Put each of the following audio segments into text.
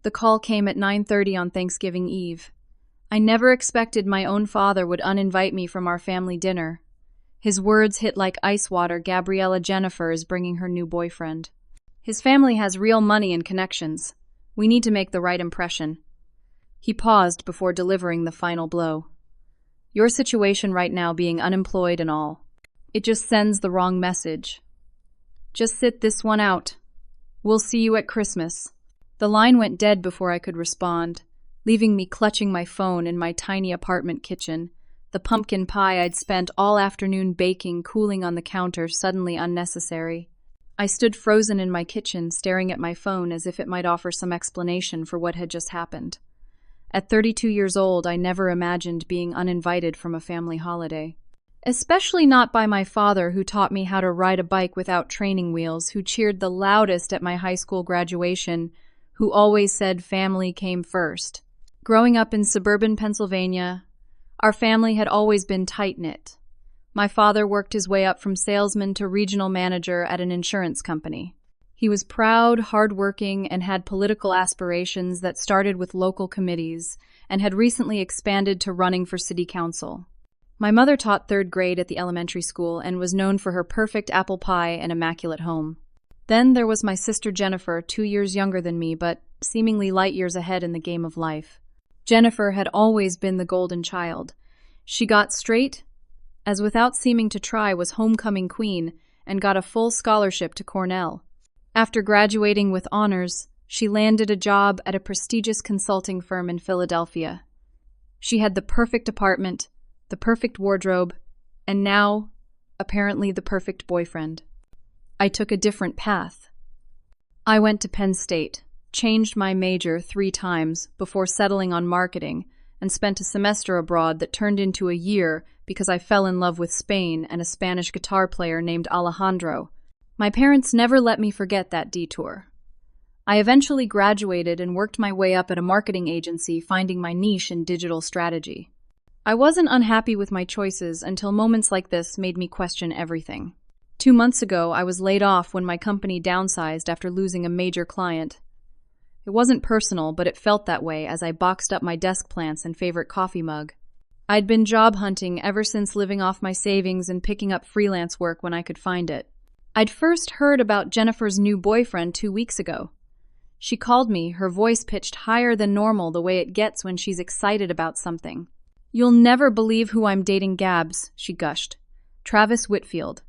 The call came at 9:30 on Thanksgiving Eve. I never expected my own father would uninvite me from our family dinner. His words hit like ice water. Gabriella Jennifer is bringing her new boyfriend. His family has real money and connections. We need to make the right impression. He paused before delivering the final blow. Your situation right now being unemployed and all. It just sends the wrong message. Just sit this one out. We'll see you at Christmas. The line went dead before I could respond, leaving me clutching my phone in my tiny apartment kitchen, the pumpkin pie I'd spent all afternoon baking cooling on the counter suddenly unnecessary. I stood frozen in my kitchen, staring at my phone as if it might offer some explanation for what had just happened. At 32 years old, I never imagined being uninvited from a family holiday. Especially not by my father, who taught me how to ride a bike without training wheels, who cheered the loudest at my high school graduation, who always said family came first. Growing up in suburban Pennsylvania, our family had always been tight-knit. My father worked his way up from salesman to regional manager at an insurance company. He was proud, hardworking, and had political aspirations that started with local committees and had recently expanded to running for city council. My mother taught third grade at the elementary school and was known for her perfect apple pie and immaculate home. Then there was my sister Jennifer, 2 years younger than me, but seemingly light years ahead in the game of life. Jennifer had always been the golden child. She got straight, as without seeming to try was homecoming queen, and got a full scholarship to Cornell. After graduating with honors, she landed a job at a prestigious consulting firm in Philadelphia. She had the perfect apartment, the perfect wardrobe, and now, apparently, the perfect boyfriend. I took a different path. I went to Penn State, changed my major 3 times before settling on marketing, and spent a semester abroad that turned into a year because I fell in love with Spain and a Spanish guitar player named Alejandro. My parents never let me forget that detour. I eventually graduated and worked my way up at a marketing agency, finding my niche in digital strategy. I wasn't unhappy with my choices until moments like this made me question everything. 2 months ago, I was laid off when my company downsized after losing a major client. It wasn't personal, but it felt that way as I boxed up my desk plants and favorite coffee mug. I'd been job hunting ever since living off my savings and picking up freelance work when I could find it. I'd first heard about Jennifer's new boyfriend 2 weeks ago. She called me, her voice pitched higher than normal, the way it gets when she's excited about something. "You'll never believe who I'm dating, Gabs," she gushed. "Travis Whitfield.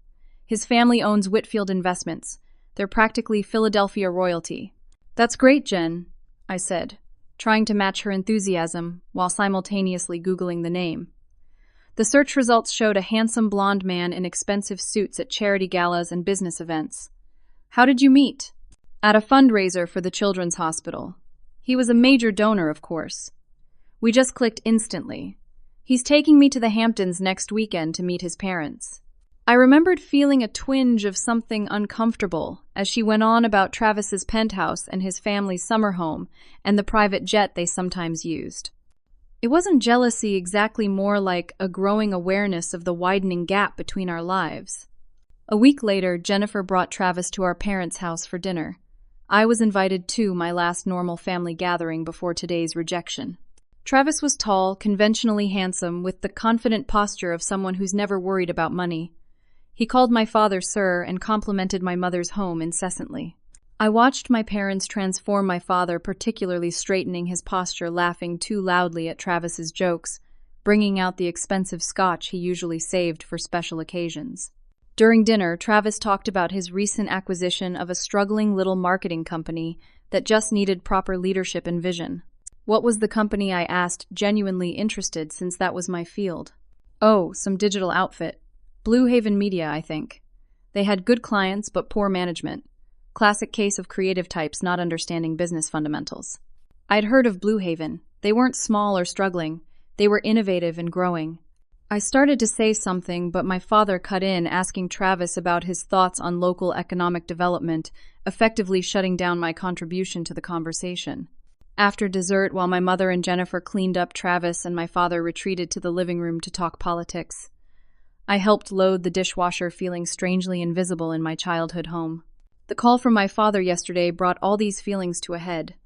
His family owns Whitfield Investments. They're practically Philadelphia royalty." "That's great, Jen," I said, trying to match her enthusiasm while simultaneously Googling the name. The search results showed a handsome blonde man in expensive suits at charity galas and business events. "How did you meet?" "At a fundraiser for the Children's Hospital. He was a major donor, of course. We just clicked instantly. He's taking me to the Hamptons next weekend to meet his parents." I remembered feeling a twinge of something uncomfortable as she went on about Travis's penthouse and his family's summer home and the private jet they sometimes used. It wasn't jealousy exactly, more like a growing awareness of the widening gap between our lives. A week later, Jennifer brought Travis to our parents' house for dinner. I was invited to my last normal family gathering before today's rejection. Travis was tall, conventionally handsome, with the confident posture of someone who's never worried about money. He called my father sir and complimented my mother's home incessantly. I watched my parents transform my father, particularly straightening his posture, laughing too loudly at Travis's jokes, bringing out the expensive scotch he usually saved for special occasions. During dinner, Travis talked about his recent acquisition of a struggling little marketing company that just needed proper leadership and vision. What was the company, I asked, genuinely interested since that was my field. "Oh, some digital outfit. Blue Haven Media, I think. They had good clients but poor management. Classic case of creative types not understanding business fundamentals." I'd heard of Blue Haven. They weren't small or struggling. They were innovative and growing. I started to say something, but my father cut in, asking Travis about his thoughts on local economic development, effectively shutting down my contribution to the conversation. After dessert, while my mother and Jennifer cleaned up, Travis and my father retreated to the living room to talk politics. I helped load the dishwasher, feeling strangely invisible in my childhood home. The call from my father yesterday brought all these feelings to a head.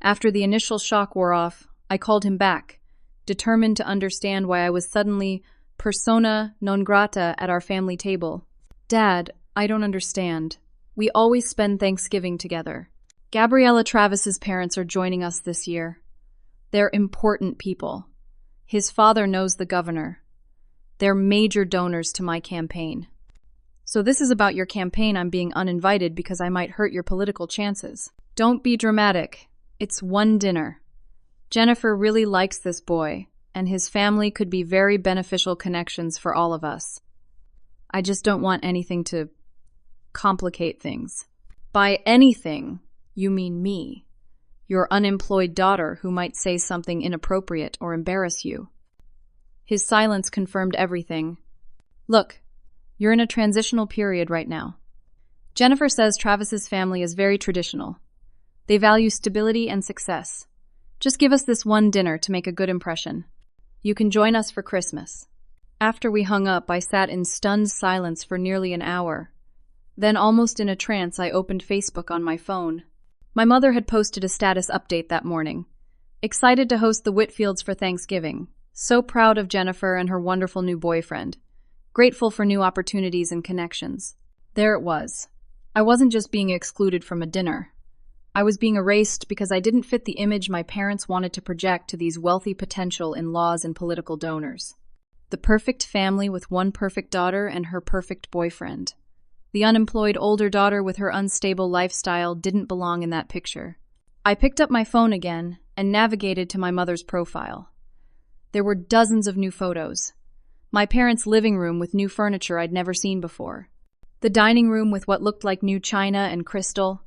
After the initial shock wore off, I called him back, determined to understand why I was suddenly persona non grata at our family table. Dad, I don't understand. We always spend Thanksgiving together. Gabriella Travis's parents are joining us this year. They're important people. His father knows the governor. They're major donors to my campaign. So this is about your campaign. I'm being uninvited because I might hurt your political chances. Don't be dramatic. It's one dinner. Jennifer really likes this boy, and his family could be very beneficial connections for all of us. I just don't want anything to complicate things. By anything, you mean me, your unemployed daughter who might say something inappropriate or embarrass you. His silence confirmed everything. Look, you're in a transitional period right now. Jennifer says Travis's family is very traditional. They value stability and success. Just give us this one dinner to make a good impression. You can join us for Christmas. After we hung up, I sat in stunned silence for nearly an hour. Then, almost in a trance, I opened Facebook on my phone. My mother had posted a status update that morning. Excited to host the Whitfields for Thanksgiving. So proud of Jennifer and her wonderful new boyfriend. Grateful for new opportunities and connections. There it was. I wasn't just being excluded from a dinner. I was being erased because I didn't fit the image my parents wanted to project to these wealthy potential in-laws and political donors. The perfect family with one perfect daughter and her perfect boyfriend. The unemployed older daughter with her unstable lifestyle didn't belong in that picture. I picked up my phone again and navigated to my mother's profile. There were dozens of new photos. My parents' living room with new furniture I'd never seen before. The dining room with what looked like new china and crystal.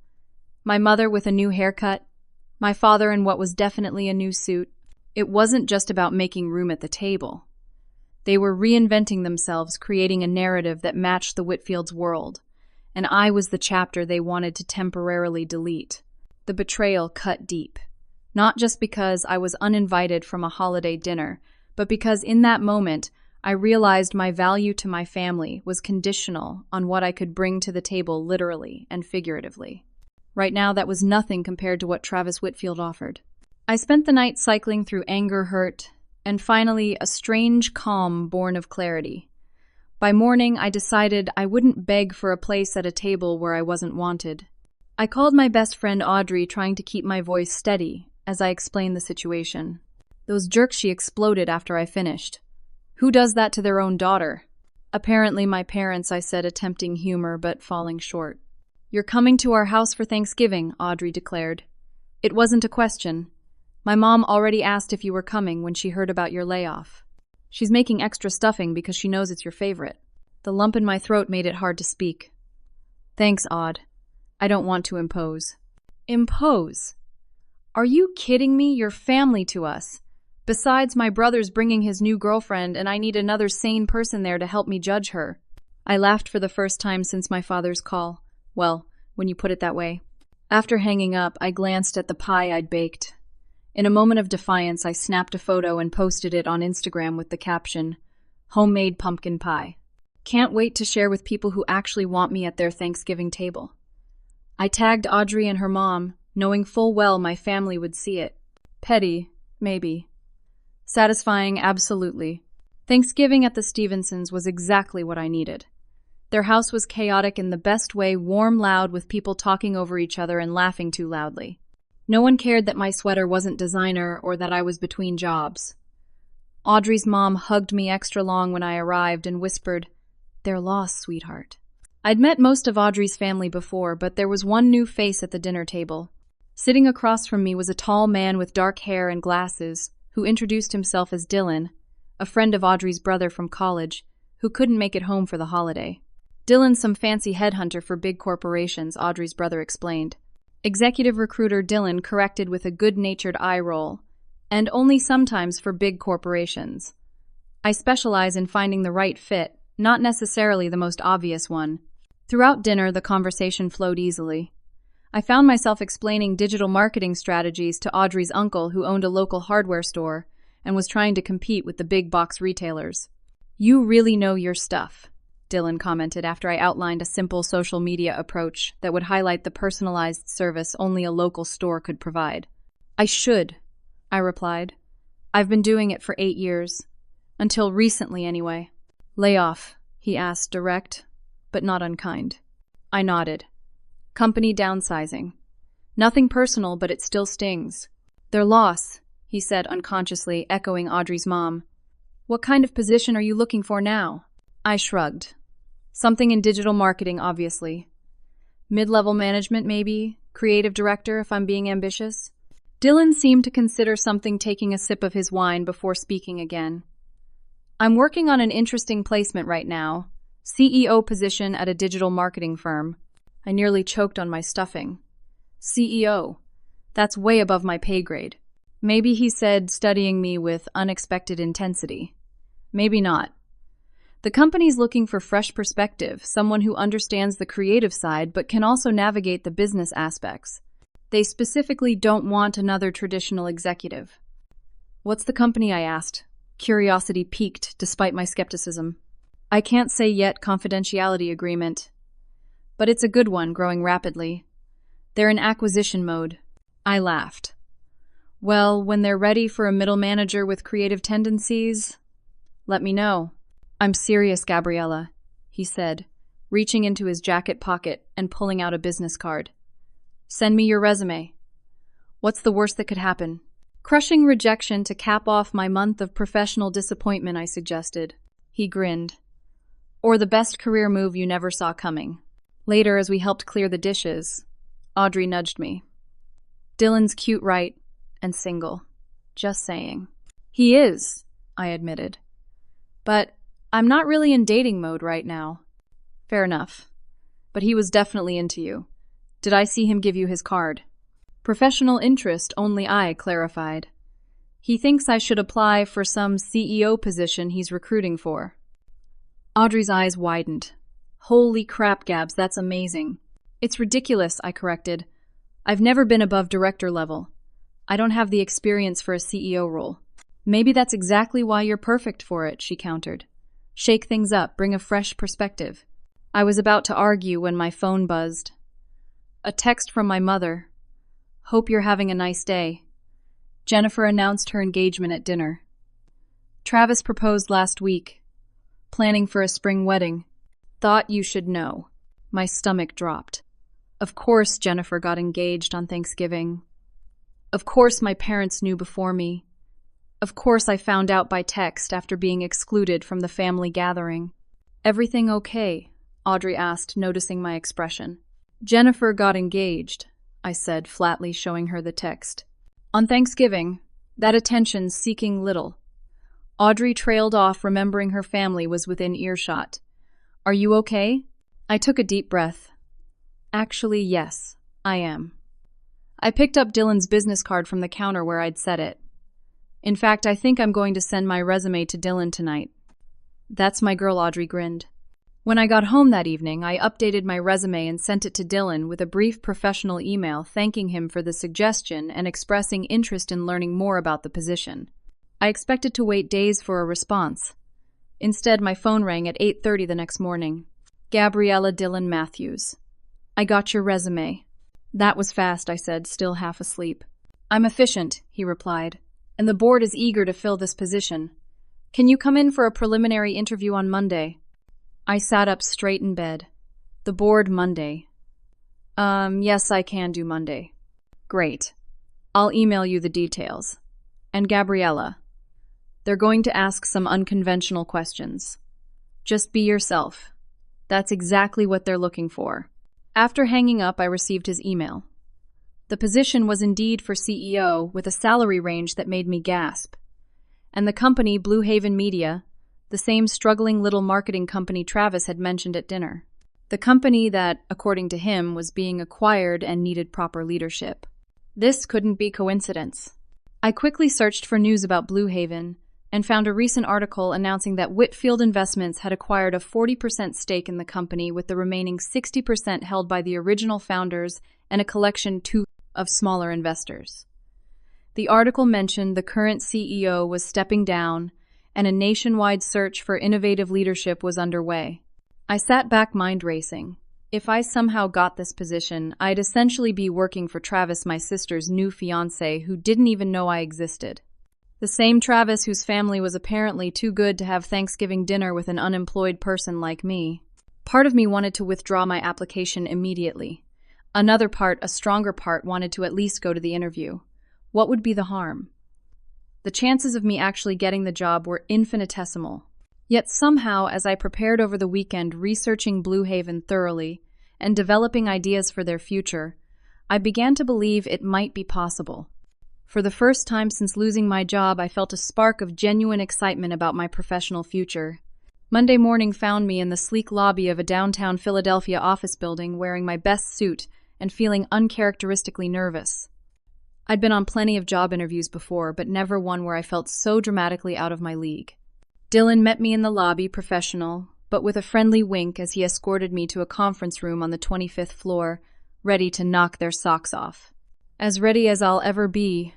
My mother with a new haircut. My father in what was definitely a new suit. It wasn't just about making room at the table. They were reinventing themselves, creating a narrative that matched the Whitfields' world. And I was the chapter they wanted to temporarily delete. The betrayal cut deep. Not just because I was uninvited from a holiday dinner, but because in that moment, I realized my value to my family was conditional on what I could bring to the table literally and figuratively. Right now, that was nothing compared to what Travis Whitfield offered. I spent the night cycling through anger, hurt, and finally a strange calm born of clarity. By morning, I decided I wouldn't beg for a place at a table where I wasn't wanted. I called my best friend Audrey, trying to keep my voice steady as I explained the situation. Those jerks, she exploded after I finished. Who does that to their own daughter? Apparently my parents, I said, attempting humor but falling short. You're coming to our house for Thanksgiving, Audrey declared. It wasn't a question. My mom already asked if you were coming when she heard about your layoff. She's making extra stuffing because she knows it's your favorite. The lump in my throat made it hard to speak. Thanks, Aud. I don't want to impose. Impose? Are you kidding me? You're family to us. Besides, my brother's bringing his new girlfriend, and I need another sane person there to help me judge her. I laughed for the first time since my father's call. Well, when you put it that way. After hanging up, I glanced at the pie I'd baked. In a moment of defiance, I snapped a photo and posted it on Instagram with the caption, "Homemade pumpkin pie. Can't wait to share with people who actually want me at their Thanksgiving table." I tagged Audrey and her mom, knowing full well my family would see it. Petty, maybe. Satisfying, absolutely. Thanksgiving at the Stevensons was exactly what I needed. Their house was chaotic in the best way, warm, loud, with people talking over each other and laughing too loudly. No one cared that my sweater wasn't designer or that I was between jobs. Audrey's mom hugged me extra long when I arrived and whispered, "They're lost, sweetheart." I'd met most of Audrey's family before, but there was one new face at the dinner table. Sitting across from me was a tall man with dark hair and glasses, who introduced himself as Dylan, a friend of Audrey's brother from college, who couldn't make it home for the holiday. Dylan's some fancy headhunter for big corporations, Audrey's brother explained. Executive recruiter Dylan corrected with a good-natured eye roll, and only sometimes for big corporations. I specialize in finding the right fit, not necessarily the most obvious one. Throughout dinner, the conversation flowed easily. I found myself explaining digital marketing strategies to Audrey's uncle, who owned a local hardware store and was trying to compete with the big box retailers. "You really know your stuff," Dylan commented after I outlined a simple social media approach that would highlight the personalized service only a local store could provide. I should, I replied. I've been doing it for 8 years. Until recently, anyway. Layoff, he asked, direct, but not unkind. I nodded. Company downsizing. Nothing personal, but it still stings. Their loss, he said unconsciously, echoing Audrey's mom. What kind of position are you looking for now? I shrugged. Something in digital marketing, obviously. Mid-level management, maybe? Creative director, if I'm being ambitious? Dylan seemed to consider something, taking a sip of his wine before speaking again. I'm working on an interesting placement right now. CEO position at a digital marketing firm. I nearly choked on my stuffing. CEO. That's way above my pay grade. Maybe he said, studying me with unexpected intensity. Maybe not. The company's looking for fresh perspective, someone who understands the creative side but can also navigate the business aspects. They specifically don't want another traditional executive. What's the company? I asked. Curiosity piqued despite my skepticism. I can't say yet, confidentiality agreement. But it's a good one, growing rapidly. They're in acquisition mode. I laughed. Well, when they're ready for a middle manager with creative tendencies, let me know. I'm serious, Gabriella, he said, reaching into his jacket pocket and pulling out a business card. Send me your resume. What's the worst that could happen? Crushing rejection to cap off my month of professional disappointment, I suggested. He grinned. Or the best career move you never saw coming. Later, as we helped clear the dishes, Audrey nudged me. Dylan's cute, right? And single. Just saying. He is, I admitted. But I'm not really in dating mode right now. Fair enough. But he was definitely into you. Did I see him give you his card? Professional interest, only, I clarified. He thinks I should apply for some CEO position he's recruiting for. Audrey's eyes widened. Holy crap, Gabs, that's amazing. It's ridiculous, I corrected. I've never been above director level. I don't have the experience for a CEO role. Maybe that's exactly why you're perfect for it, she countered. Shake things up, bring a fresh perspective. I was about to argue when my phone buzzed. A text from my mother. Hope you're having a nice day. Jennifer announced her engagement at dinner. Travis proposed last week. Planning for a spring wedding. Thought you should know. My stomach dropped. Of course Jennifer got engaged on Thanksgiving. Of course my parents knew before me. Of course I found out by text after being excluded from the family gathering. Everything okay? Audrey asked, noticing my expression. Jennifer got engaged, I said, flatly, showing her the text. On Thanksgiving, that attention seeking little. Audrey trailed off, remembering her family was within earshot. Are you okay? I took a deep breath. Actually, yes, I am. I picked up Dylan's business card from the counter where I'd set it. In fact, I think I'm going to send my resume to Dylan tonight. That's my girl, Audrey grinned. When I got home that evening, I updated my resume and sent it to Dylan with a brief professional email thanking him for the suggestion and expressing interest in learning more about the position. I expected to wait days for a response. Instead, my phone rang at 8:30 the next morning. Gabriella Dylan Matthews. I got your resume. That was fast, I said, still half asleep. I'm efficient, he replied, and the board is eager to fill this position. Can you come in for a preliminary interview on Monday? I sat up straight in bed. The board Monday. Yes, I can do Monday. Great. I'll email you the details. And Gabriella. They're going to ask some unconventional questions. Just be yourself. That's exactly what they're looking for. After hanging up, I received his email. The position was indeed for CEO, with a salary range that made me gasp. And the company, Blue Haven Media, the same struggling little marketing company Travis had mentioned at dinner. The company that, according to him, was being acquired and needed proper leadership. This couldn't be coincidence. I quickly searched for news about Blue Haven and found a recent article announcing that Whitfield Investments had acquired a 40% stake in the company, with the remaining 60% held by the original founders and a collection of smaller investors. The article mentioned the current CEO was stepping down and a nationwide search for innovative leadership was underway. I sat back, mind racing. If I somehow got this position, I'd essentially be working for Travis, my sister's new fiancé, who didn't even know I existed. The same Travis whose family was apparently too good to have Thanksgiving dinner with an unemployed person like me. Part of me wanted to withdraw my application immediately. Another part, a stronger part, wanted to at least go to the interview. What would be the harm? The chances of me actually getting the job were infinitesimal. Yet somehow, as I prepared over the weekend researching Blue Haven thoroughly and developing ideas for their future, I began to believe it might be possible. For the first time since losing my job, I felt a spark of genuine excitement about my professional future. Monday morning found me in the sleek lobby of a downtown Philadelphia office building wearing my best suit and feeling uncharacteristically nervous. I'd been on plenty of job interviews before, but never one where I felt so dramatically out of my league. Dylan met me in the lobby, professional, but with a friendly wink as he escorted me to a conference room on the 25th floor, ready to knock their socks off. "As ready as I'll ever be,"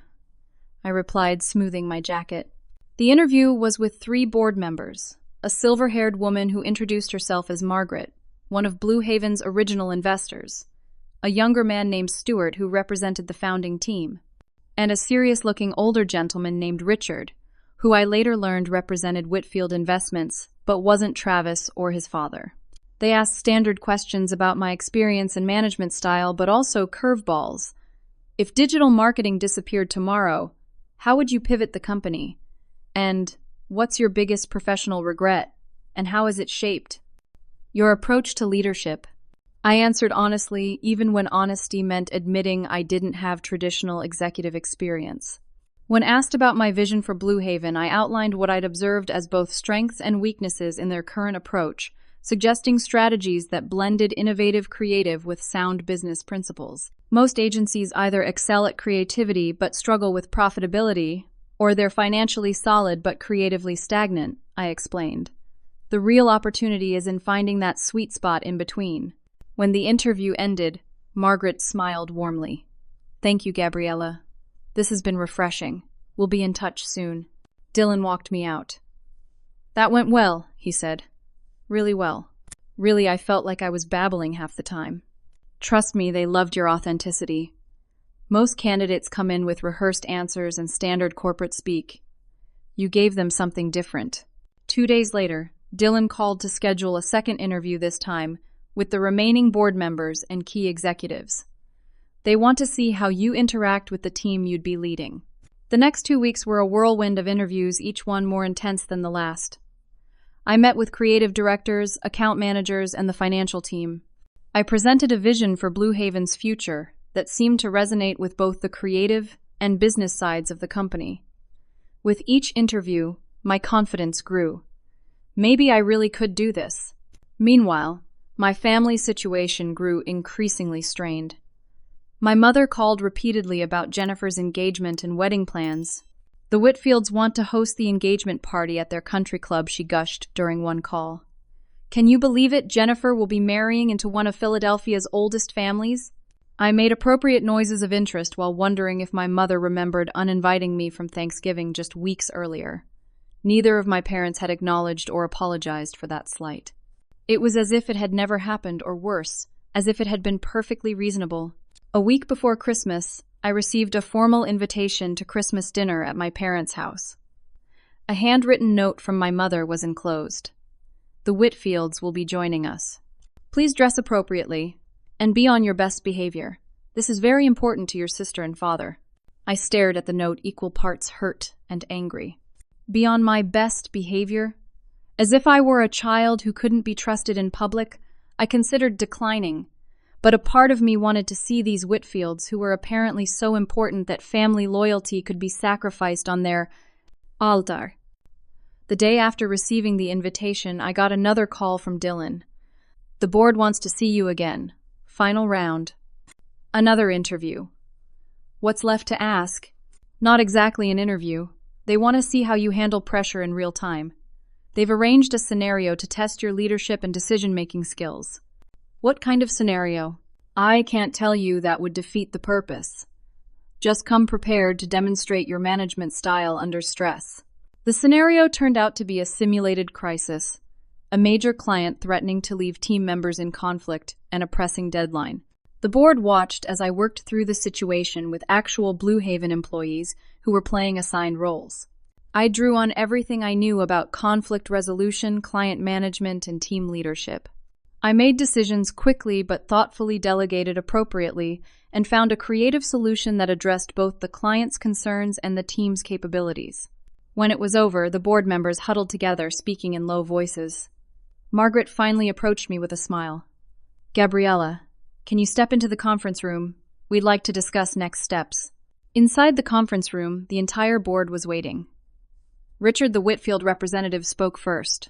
I replied, smoothing my jacket. The interview was with 3 board members, a silver-haired woman who introduced herself as Margaret, one of Blue Haven's original investors, a younger man named Stuart who represented the founding team, and a serious-looking older gentleman named Richard, who I later learned represented Whitfield Investments, but wasn't Travis or his father. They asked standard questions about my experience and management style, but also curveballs. If digital marketing disappeared tomorrow, how would you pivot the company? And what's your biggest professional regret? And how is it shaped? Your approach to leadership. I answered honestly, even when honesty meant admitting I didn't have traditional executive experience. When asked about my vision for Blue Haven, I outlined what I'd observed as both strengths and weaknesses in their current approach, suggesting strategies that blended innovative creative with sound business principles. Most agencies either excel at creativity but struggle with profitability, or they're financially solid but creatively stagnant, I explained. The real opportunity is in finding that sweet spot in between. When the interview ended, Margaret smiled warmly. "Thank you, Gabriella. This has been refreshing. We'll be in touch soon." Dylan walked me out. "That went well," he said. "Really well. Really, I felt like I was babbling half the time. Trust me, they loved your authenticity. Most candidates come in with rehearsed answers and standard corporate speak. You gave them something different." 2 days later, Dylan called to schedule a second interview, this time with the remaining board members and key executives. They want to see how you interact with the team you'd be leading. The next 2 weeks were a whirlwind of interviews, each one more intense than the last. I met with creative directors, account managers, and the financial team. I presented a vision for Blue Haven's future that seemed to resonate with both the creative and business sides of the company. With each interview, my confidence grew. Maybe I really could do this. Meanwhile, my family situation grew increasingly strained. My mother called repeatedly about Jennifer's engagement and wedding plans. "The Whitfields want to host the engagement party at their country club," she gushed during one call. "Can you believe it? Jennifer will be marrying into one of Philadelphia's oldest families?" I made appropriate noises of interest while wondering if my mother remembered uninviting me from Thanksgiving just weeks earlier. Neither of my parents had acknowledged or apologized for that slight. It was as if it had never happened, or worse, as if it had been perfectly reasonable. A week before Christmas, I received a formal invitation to Christmas dinner at my parents' house. A handwritten note from my mother was enclosed. "The Whitfields will be joining us. Please dress appropriately, and be on your best behavior. This is very important to your sister and father." I stared at the note, equal parts hurt and angry. Be on my best behavior? As if I were a child who couldn't be trusted in public, I considered declining. But a part of me wanted to see these Whitfields, who were apparently so important that family loyalty could be sacrificed on their altar. The day after receiving the invitation, I got another call from Dylan. "The board wants to see you again. Final round." Another interview. What's left to ask? Not exactly an interview. They want to see how you handle pressure in real time. They've arranged a scenario to test your leadership and decision-making skills. What kind of scenario? I can't tell you, that would defeat the purpose. Just come prepared to demonstrate your management style under stress. The scenario turned out to be a simulated crisis. a major client threatening to leave team members in conflict, and a pressing deadline. The board watched as I worked through the situation with actual Blue Haven employees who were playing assigned roles. I drew on everything I knew about conflict resolution, client management, and team leadership. I made decisions quickly but thoughtfully delegated appropriately and found a creative solution that addressed both the client's concerns and the team's capabilities. When it was over, the board members huddled together, speaking in low voices. Margaret finally approached me with a smile. "Gabriella, can you step into the conference room? We'd like to discuss next steps." Inside the conference room, the entire board was waiting. Richard, the Whitfield representative, spoke first.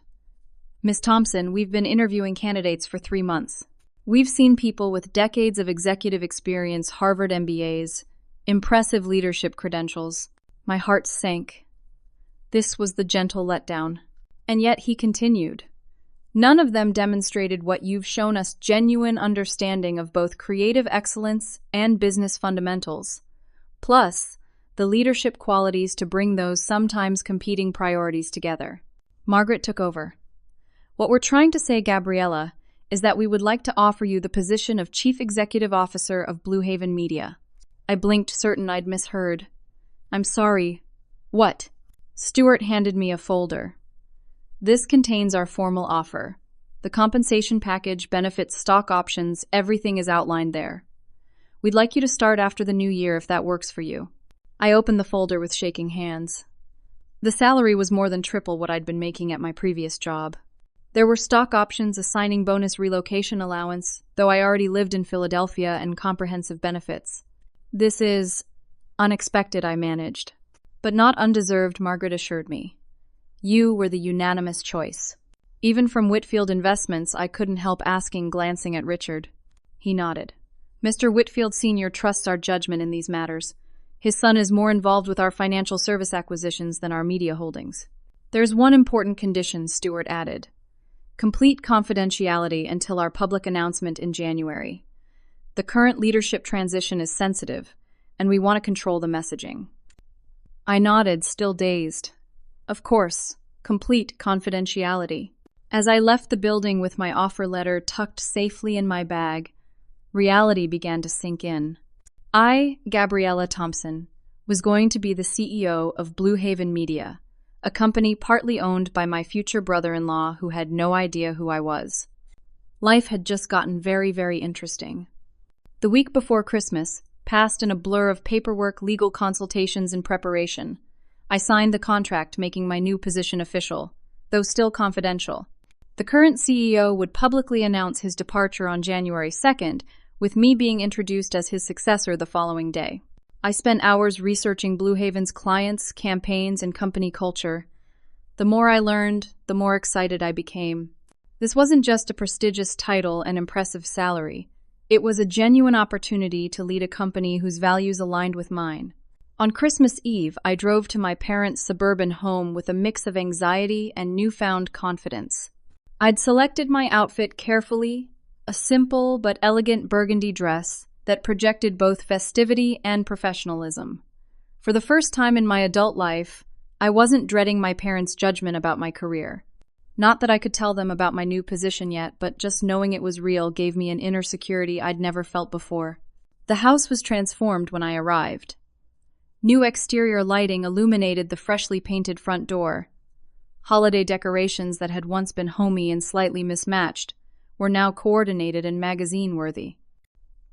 "Ms. Thompson, we've been interviewing candidates for 3 months. We've seen people with decades of executive experience, Harvard MBAs, impressive leadership credentials." My heart sank. This was the gentle letdown. And yet he continued. "None of them demonstrated what you've shown us: genuine understanding of both creative excellence and business fundamentals. Plus, the leadership qualities to bring those sometimes competing priorities together." Margaret took over. "What we're trying to say, Gabriella, is that we would like to offer you the position of Chief Executive Officer of Blue Haven Media." I blinked, certain I'd misheard. "I'm sorry. What?" Stuart handed me a folder. "This contains our formal offer. The compensation package, benefits, stock options, everything is outlined there. We'd like you to start after the new year if that works for you." I opened the folder with shaking hands. The salary was more than triple what I'd been making at my previous job. There were stock options, a signing bonus, relocation allowance, though I already lived in Philadelphia, and comprehensive benefits. "This is unexpected," I managed. "But not undeserved," Margaret assured me. "You were the unanimous choice." Even from Whitfield Investments, I couldn't help asking, glancing at Richard. He nodded. "Mr. Whitfield Sr. trusts our judgment in these matters. His son is more involved with our financial service acquisitions than our media holdings." "There's one important condition," Stuart added. "Complete confidentiality until our public announcement in January. The current leadership transition is sensitive, and we want to control the messaging." I nodded, still dazed. Of course, complete confidentiality. As I left the building with my offer letter tucked safely in my bag, reality began to sink in. I, Gabriella Thompson, was going to be the CEO of Blue Haven Media, a company partly owned by my future brother-in-law who had no idea who I was. Life had just gotten very, very interesting. The week before Christmas passed in a blur of paperwork, legal consultations, and preparation. I signed the contract, making my new position official, though still confidential. The current CEO would publicly announce his departure on January 2nd, with me being introduced as his successor the following day. I spent hours researching Blue Haven's clients, campaigns, and company culture. The more I learned, the more excited I became. This wasn't just a prestigious title and impressive salary. It was a genuine opportunity to lead a company whose values aligned with mine. On Christmas Eve, I drove to my parents' suburban home with a mix of anxiety and newfound confidence. I'd selected my outfit carefully, a simple but elegant burgundy dress that projected both festivity and professionalism. For the first time in my adult life, I wasn't dreading my parents' judgment about my career. Not that I could tell them about my new position yet, but just knowing it was real gave me an inner security I'd never felt before. The house was transformed when I arrived. New exterior lighting illuminated the freshly painted front door. Holiday decorations that had once been homey and slightly mismatched were now coordinated and magazine-worthy.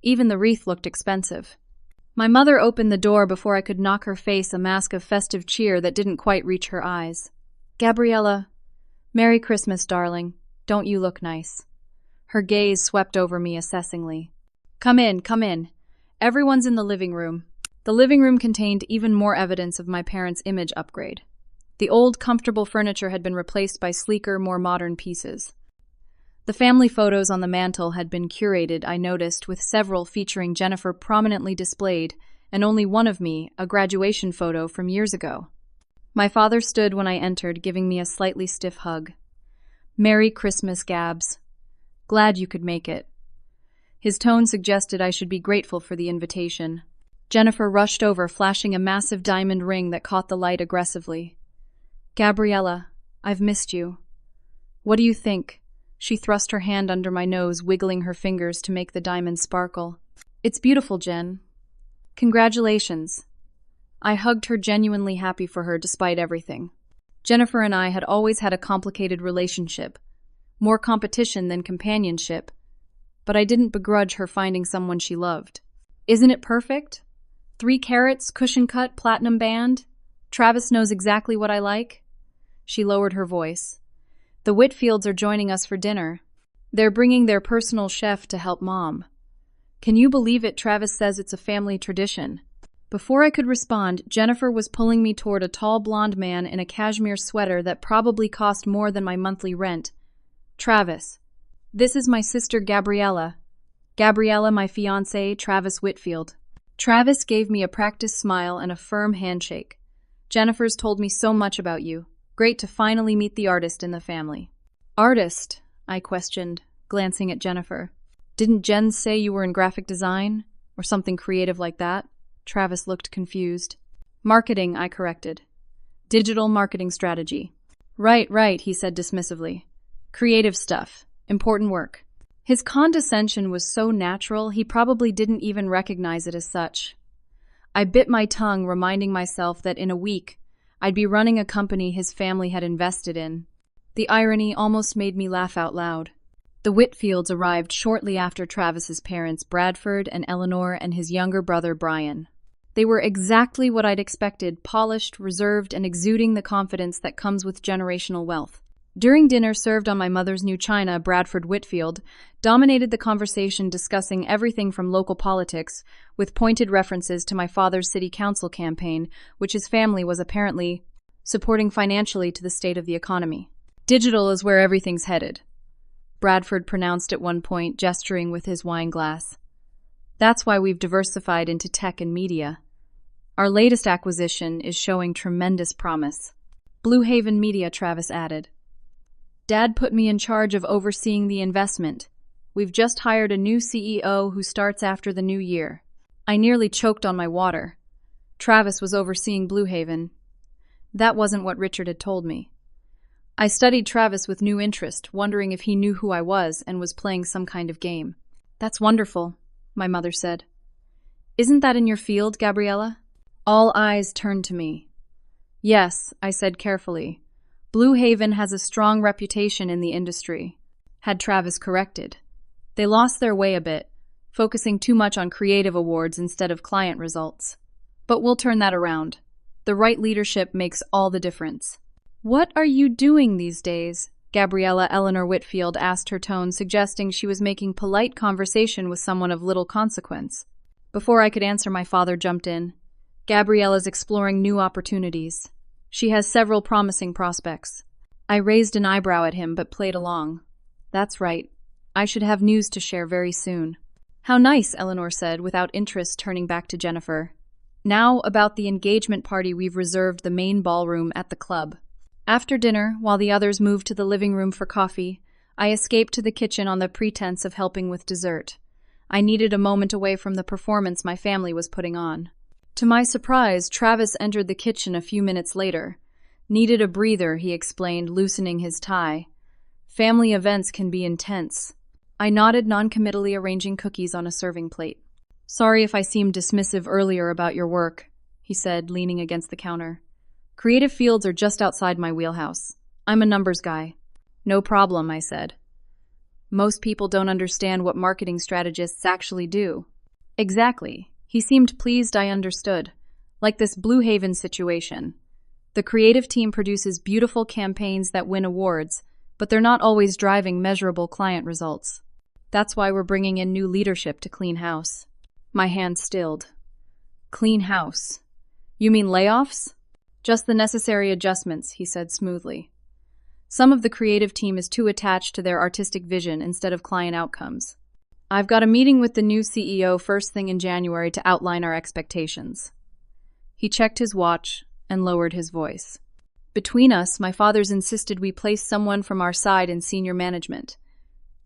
Even the wreath looked expensive. My mother opened the door before I could knock her face a mask of festive cheer that didn't quite reach her eyes. "Gabriella, Merry Christmas, darling. Don't you look nice?" Her gaze swept over me assessingly. Come in, come in. Everyone's in the living room." The living room contained even more evidence of my parents' image upgrade. The old, comfortable furniture had been replaced by sleeker, more modern pieces. The family photos on the mantel had been curated, I noticed, with several featuring Jennifer prominently displayed, and only one of me, a graduation photo from years ago. My father stood when I entered, giving me a slightly stiff hug. "Merry Christmas, Gabs. Glad you could make it." His tone suggested I should be grateful for the invitation. Jennifer rushed over, flashing a massive diamond ring that caught the light aggressively. "Gabriella, I've missed you." What do you think? She thrust her hand under my nose, wiggling her fingers to make the diamond sparkle. It's beautiful, Jen. Congratulations. I hugged her, genuinely happy for her despite everything. Jennifer and I had always had a complicated relationship, more competition than companionship, but I didn't begrudge her finding someone she loved. Isn't it perfect? 3 carats, cushion cut, platinum band. Travis knows exactly what I like. She lowered her voice. The Whitfields are joining us for dinner. They're bringing their personal chef to help Mom. Can you believe it? Travis says it's a family tradition. Before I could respond, Jennifer was pulling me toward a tall blonde man in a cashmere sweater that probably cost more than my monthly rent. Travis. This is my sister Gabriella. Gabriella, my fiancé, Travis Whitfield. Travis gave me a practiced smile and a firm handshake. Jennifer's told me so much about you. Great to finally meet the artist in the family. Artist? I questioned, glancing at Jennifer. Didn't Jen say you were in graphic design? Or something creative like that? Travis looked confused. Marketing, I corrected. Digital marketing strategy. Right, he said dismissively. Creative stuff. Important work. His condescension was so natural, he probably didn't even recognize it as such. I bit my tongue, reminding myself that in a week, I'd be running a company his family had invested in. The irony almost made me laugh out loud. The Whitfields arrived shortly after Travis's parents, Bradford and Eleanor, and his younger brother, Brian. They were exactly what I'd expected, polished, reserved, and exuding the confidence that comes with generational wealth. During dinner served on my mother's new china, Bradford Whitfield dominated the conversation, discussing everything from local politics, with pointed references to my father's city council campaign, which his family was apparently supporting financially to the state of the economy. Digital is where everything's headed, Bradford pronounced at one point, gesturing with his wine glass. That's why we've diversified into tech and media. Our latest acquisition is showing tremendous promise. Blue Haven Media, Travis added. Dad put me in charge of overseeing the investment. We've just hired a new CEO who starts after the new year. I nearly choked on my water. Travis was overseeing Blue Haven. That wasn't what Richard had told me. I studied Travis with new interest, wondering if he knew who I was and was playing some kind of game. That's wonderful, my mother said. Isn't that in your field, Gabriella? All eyes turned to me. Yes, I said carefully. Blue Haven has a strong reputation in the industry. Had Travis corrected. They lost their way a bit, focusing too much on creative awards instead of client results. But we'll turn that around. The right leadership makes all the difference. What are you doing these days? Gabriella Eleanor Whitfield asked, her tone suggesting she was making polite conversation with someone of little consequence. Before I could answer, my father jumped in. Gabriella's exploring new opportunities. She has several promising prospects. I raised an eyebrow at him, but played along. That's right. I should have news to share very soon. How nice, Eleanor said, without interest, turning back to Jennifer. Now about the engagement party we've reserved the main ballroom at the club. After dinner, while the others moved to the living room for coffee, I escaped to the kitchen on the pretense of helping with dessert. I needed a moment away from the performance my family was putting on. To my surprise, Travis entered the kitchen a few minutes later. Needed a breather, he explained, loosening his tie. Family events can be intense. I nodded noncommittally, arranging cookies on a serving plate. Sorry if I seemed dismissive earlier about your work, he said, leaning against the counter. Creative fields are just outside my wheelhouse. I'm a numbers guy. No problem, I said. Most people don't understand what marketing strategists actually do. Exactly. He seemed pleased I understood. Like this Blue Haven situation. The creative team produces beautiful campaigns that win awards, but they're not always driving measurable client results. That's why we're bringing in new leadership to clean house. My hand stilled. Clean house? You mean layoffs? Just the necessary adjustments, he said smoothly. Some of the creative team is too attached to their artistic vision instead of client outcomes. I've got a meeting with the new CEO first thing in January to outline our expectations. He checked his watch and lowered his voice. Between us, my father's insisted we place someone from our side in senior management.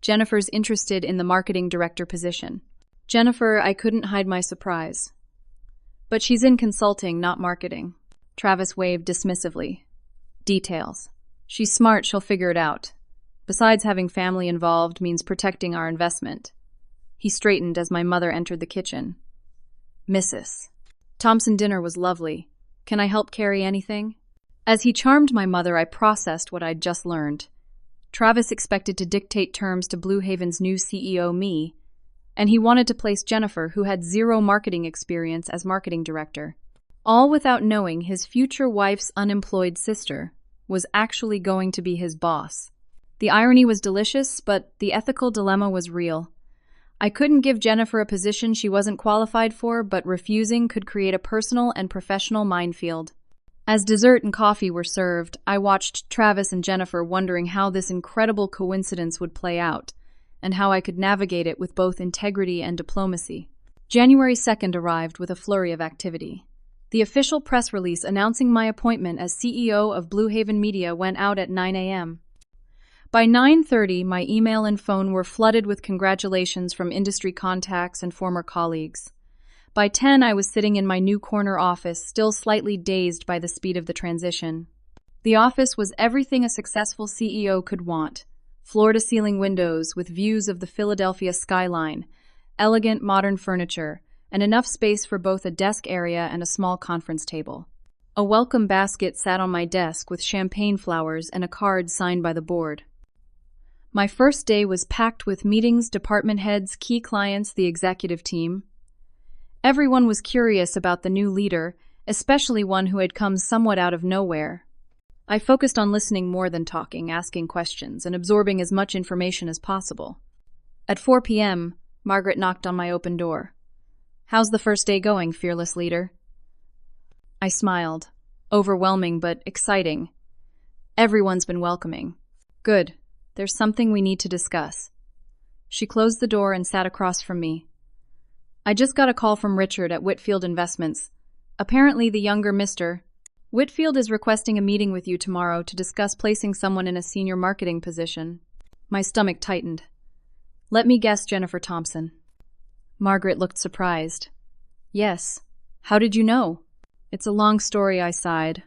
Jennifer's interested in the marketing director position. Jennifer, I couldn't hide my surprise. But she's in consulting, not marketing. Travis waved dismissively. Details. She's smart, she'll figure it out. Besides, having family involved means protecting our investment. He straightened as my mother entered the kitchen. Mrs. Thompson, dinner was lovely. Can I help carry anything? As he charmed my mother, I processed what I'd just learned. Travis expected to dictate terms to Blue Haven's new CEO, me, and he wanted to place Jennifer, who had zero marketing experience, as marketing director. All without knowing his future wife's unemployed sister was actually going to be his boss. The irony was delicious, but the ethical dilemma was real. I couldn't give Jennifer a position she wasn't qualified for, but refusing could create a personal and professional minefield. As dessert and coffee were served, I watched Travis and Jennifer, wondering how this incredible coincidence would play out, and how I could navigate it with both integrity and diplomacy. January 2nd arrived with a flurry of activity. The official press release announcing my appointment as CEO of Blue Haven Media went out at 9 a.m. By 9:30, my email and phone were flooded with congratulations from industry contacts and former colleagues. By 10, I was sitting in my new corner office, still slightly dazed by the speed of the transition. The office was everything a successful CEO could want. Floor-to-ceiling windows with views of the Philadelphia skyline, elegant modern furniture, and enough space for both a desk area and a small conference table. A welcome basket sat on my desk with champagne flowers and a card signed by the board. My first day was packed with meetings, department heads, key clients, the executive team. Everyone was curious about the new leader, especially one who had come somewhat out of nowhere. I focused on listening more than talking, asking questions, and absorbing as much information as possible. At 4 p.m., Margaret knocked on my open door. "How's the first day going, fearless leader?" I smiled. Overwhelming, but exciting. Everyone's been welcoming. Good. There's something we need to discuss. She closed the door and sat across from me. I just got a call from Richard at Whitfield Investments. Apparently the younger Mr. Whitfield is requesting a meeting with you tomorrow to discuss placing someone in a senior marketing position. My stomach tightened. Let me guess, Jennifer Thompson. Margaret looked surprised. Yes. How did you know? It's a long story, I sighed.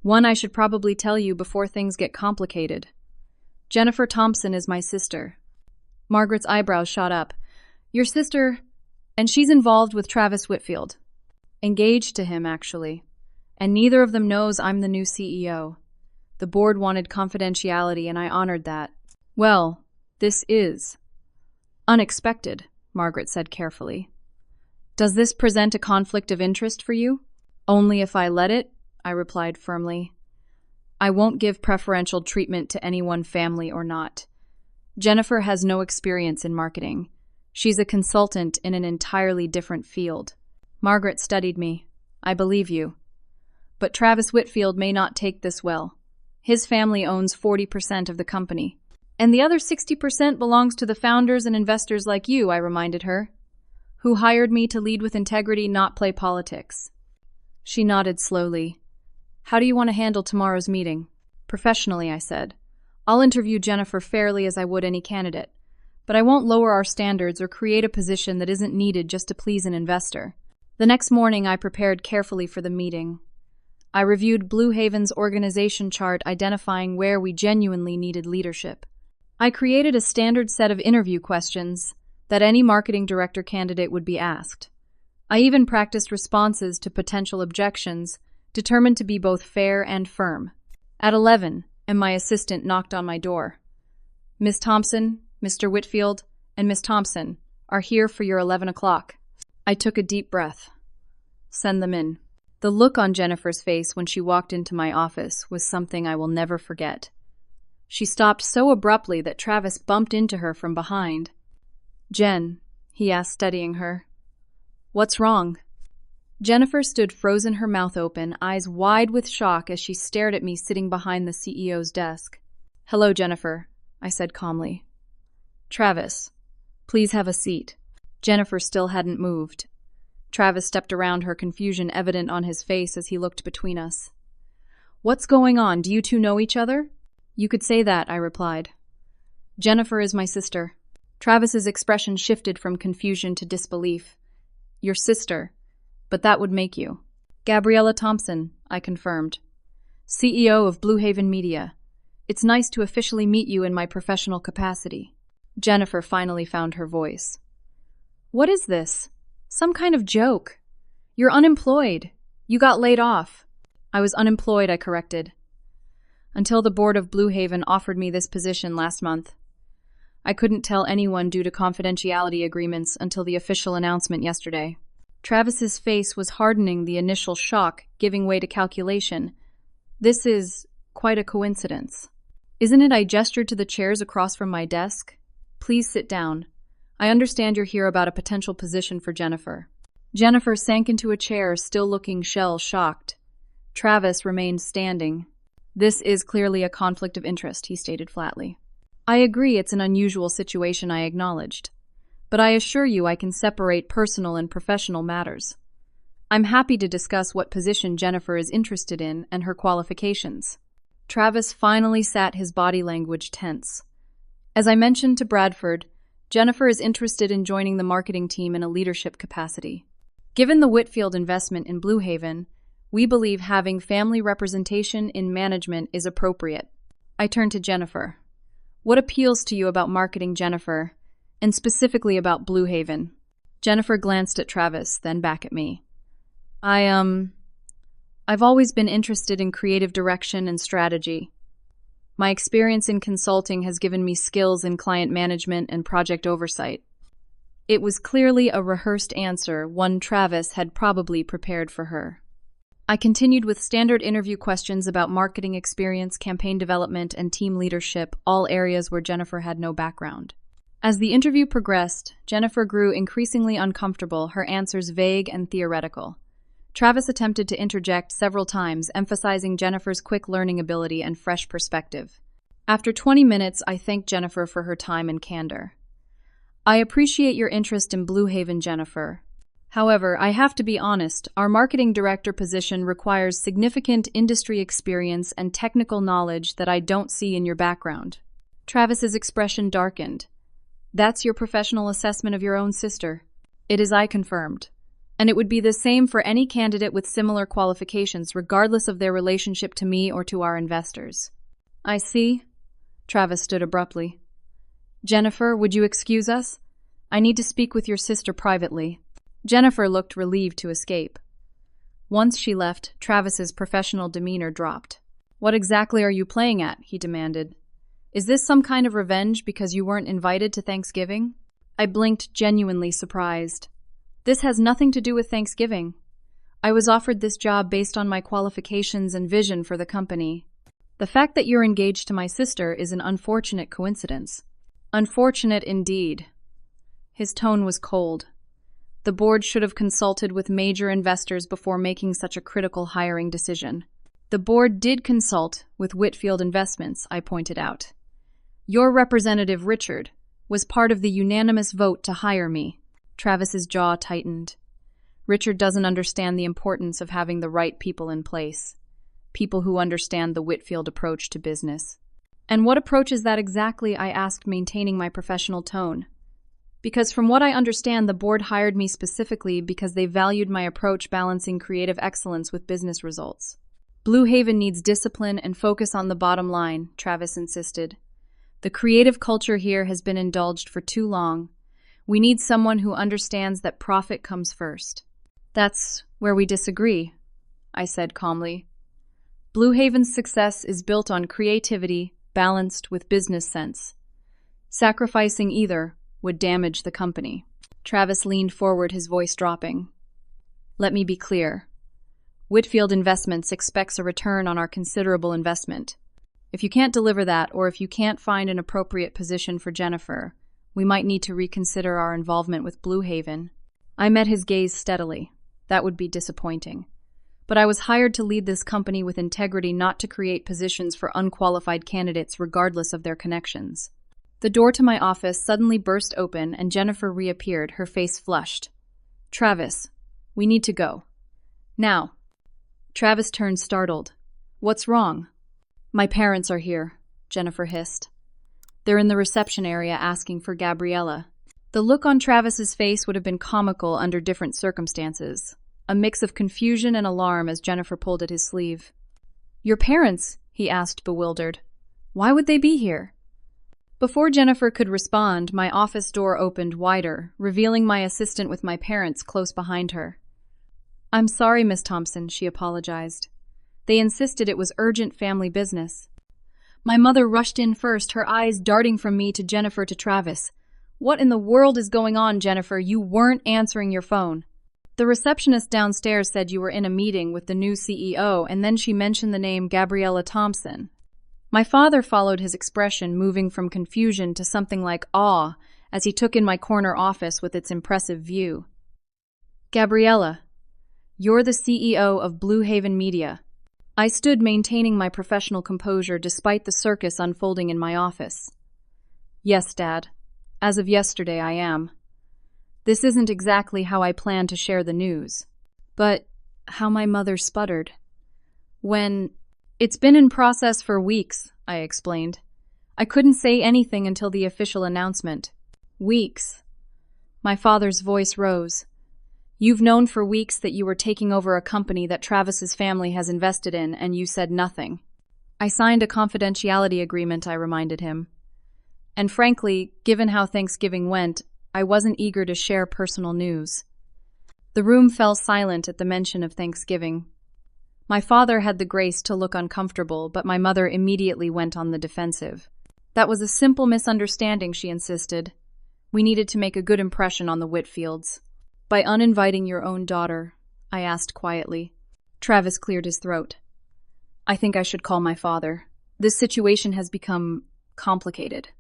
One I should probably tell you before things get complicated. Jennifer Thompson is my sister. Margaret's eyebrows shot up. Your sister... And she's involved with Travis Whitfield. Engaged to him, actually. And neither of them knows I'm the new CEO. The board wanted confidentiality, and I honored that. Well, this is unexpected, Margaret said carefully. Does this present a conflict of interest for you? Only if I let it, I replied firmly. I won't give preferential treatment to anyone, family or not. Jennifer has no experience in marketing. She's a consultant in an entirely different field. Margaret studied me. I believe you. But Travis Whitfield may not take this well. His family owns 40% of the company. And the other 60% belongs to the founders and investors like you, I reminded her, who hired me to lead with integrity, not play politics. She nodded slowly. How do you want to handle tomorrow's meeting? Professionally, I said. I'll interview Jennifer fairly as I would any candidate. But I won't lower our standards or create a position that isn't needed just to please an investor. The next morning, I prepared carefully for the meeting. I reviewed Blue Haven's organization chart, identifying where we genuinely needed leadership. I created a standard set of interview questions that any marketing director candidate would be asked. I even practiced responses to potential objections, determined to be both fair and firm. At 11, and my assistant knocked on my door. Miss Thompson, Mr. Whitfield, and Miss Thompson are here for your 11 o'clock. I took a deep breath. Send them in. The look on Jennifer's face when she walked into my office was something I will never forget. She stopped so abruptly that Travis bumped into her from behind. Jen, he asked, studying her. What's wrong? Jennifer stood frozen, her mouth open, eyes wide with shock as she stared at me sitting behind the CEO's desk. Hello, Jennifer, I said calmly. Travis, please have a seat. Jennifer still hadn't moved. Travis stepped around her, confusion evident on his face as he looked between us. What's going on? Do you two know each other? You could say that, I replied. Jennifer is my sister. Travis's expression shifted from confusion to disbelief. Your sister, but that would make you. Gabriella Thompson, I confirmed. CEO of Blue Haven Media. It's nice to officially meet you in my professional capacity. Jennifer finally found her voice. What is this? Some kind of joke. You're unemployed. You got laid off. I was unemployed, I corrected. Until the board of Blue Haven offered me this position last month. I couldn't tell anyone due to confidentiality agreements until the official announcement yesterday. Travis's face was hardening, the initial shock giving way to calculation. This is quite a coincidence. Isn't it I gestured to the chairs across from my desk? Please sit down. I understand you're here about a potential position for Jennifer. Jennifer sank into a chair, still looking shell-shocked. Travis remained standing. This is clearly a conflict of interest, he stated flatly. I agree it's an unusual situation, I acknowledged. But I assure you I can separate personal and professional matters. I'm happy to discuss what position Jennifer is interested in and her qualifications. Travis finally sat, his body language tense. As I mentioned to Bradford, Jennifer is interested in joining the marketing team in a leadership capacity. Given the Whitfield investment in Blue Haven, we believe having family representation in management is appropriate. I turned to Jennifer. What appeals to you about marketing, Jennifer, and specifically about Blue Haven? Jennifer glanced at Travis, then back at me. I've always been interested in creative direction and strategy. My experience in consulting has given me skills in client management and project oversight. It was clearly a rehearsed answer, one Travis had probably prepared for her. I continued with standard interview questions about marketing experience, campaign development, and team leadership, all areas where Jennifer had no background. As the interview progressed, Jennifer grew increasingly uncomfortable, her answers vague and theoretical. Travis attempted to interject several times, emphasizing Jennifer's quick learning ability and fresh perspective. After 20 minutes, I thanked Jennifer for her time and candor. I appreciate your interest in Blue Haven, Jennifer. However, I have to be honest, our marketing director position requires significant industry experience and technical knowledge that I don't see in your background. Travis's expression darkened. That's your professional assessment of your own sister. It is, I confirmed. And it would be the same for any candidate with similar qualifications, regardless of their relationship to me or to our investors. I see. Travis stood abruptly. Jennifer, would you excuse us? I need to speak with your sister privately. Jennifer looked relieved to escape. Once she left, Travis's professional demeanor dropped. What exactly are you playing at? He demanded. Is this some kind of revenge because you weren't invited to Thanksgiving? I blinked, genuinely surprised. This has nothing to do with Thanksgiving. I was offered this job based on my qualifications and vision for the company. The fact that you're engaged to my sister is an unfortunate coincidence. Unfortunate indeed. His tone was cold. The board should have consulted with major investors before making such a critical hiring decision. The board did consult with Whitfield Investments, I pointed out. Your representative, Richard, was part of the unanimous vote to hire me. Travis's jaw tightened. Richard doesn't understand the importance of having the right people in place. People who understand the Whitfield approach to business. And what approach is that exactly? I asked, maintaining my professional tone. Because from what I understand, the board hired me specifically because they valued my approach balancing creative excellence with business results. Blue Haven needs discipline and focus on the bottom line, Travis insisted. The creative culture here has been indulged for too long. We need someone who understands that profit comes first. That's where we disagree, I said calmly. Blue Haven's success is built on creativity, balanced with business sense. Sacrificing either would damage the company. Travis leaned forward, his voice dropping. Let me be clear. Whitfield Investments expects a return on our considerable investment. If you can't deliver that, or if you can't find an appropriate position for Jennifer, we might need to reconsider our involvement with Blue Haven. I met his gaze steadily. That would be disappointing. But I was hired to lead this company with integrity, not to create positions for unqualified candidates regardless of their connections. The door to my office suddenly burst open and Jennifer reappeared, her face flushed. Travis, we need to go. Now. Travis turned startled. What's wrong? My parents are here, Jennifer hissed. They're in the reception area asking for Gabriella. The look on Travis's face would have been comical under different circumstances. A mix of confusion and alarm as Jennifer pulled at his sleeve. Your parents? He asked, bewildered. Why would they be here? Before Jennifer could respond, my office door opened wider, revealing my assistant with my parents close behind her. "I'm sorry, Miss Thompson," she apologized. "They insisted it was urgent family business." My mother rushed in first, her eyes darting from me to Jennifer to Travis. "What in the world is going on, Jennifer? You weren't answering your phone." "The receptionist downstairs said you were in a meeting with the new CEO, and then she mentioned the name Gabriella Thompson." My father followed his expression, moving from confusion to something like awe as he took in my corner office with its impressive view. "Gabriella, you're the CEO of Blue Haven Media." I stood maintaining my professional composure despite the circus unfolding in my office. "Yes, Dad. As of yesterday, I am. This isn't exactly how I planned to share the news." But how my mother sputtered. "It's been in process for weeks," I explained. "I couldn't say anything until the official announcement." "Weeks?" My father's voice rose. "You've known for weeks that you were taking over a company that Travis's family has invested in, and you said nothing." "I signed a confidentiality agreement," I reminded him. "And frankly, given how Thanksgiving went, I wasn't eager to share personal news." The room fell silent at the mention of Thanksgiving. My father had the grace to look uncomfortable, but my mother immediately went on the defensive. "That was a simple misunderstanding," she insisted. "We needed to make a good impression on the Whitfields." "By uninviting your own daughter?" I asked quietly. Travis cleared his throat. "I think I should call my father. This situation has become complicated."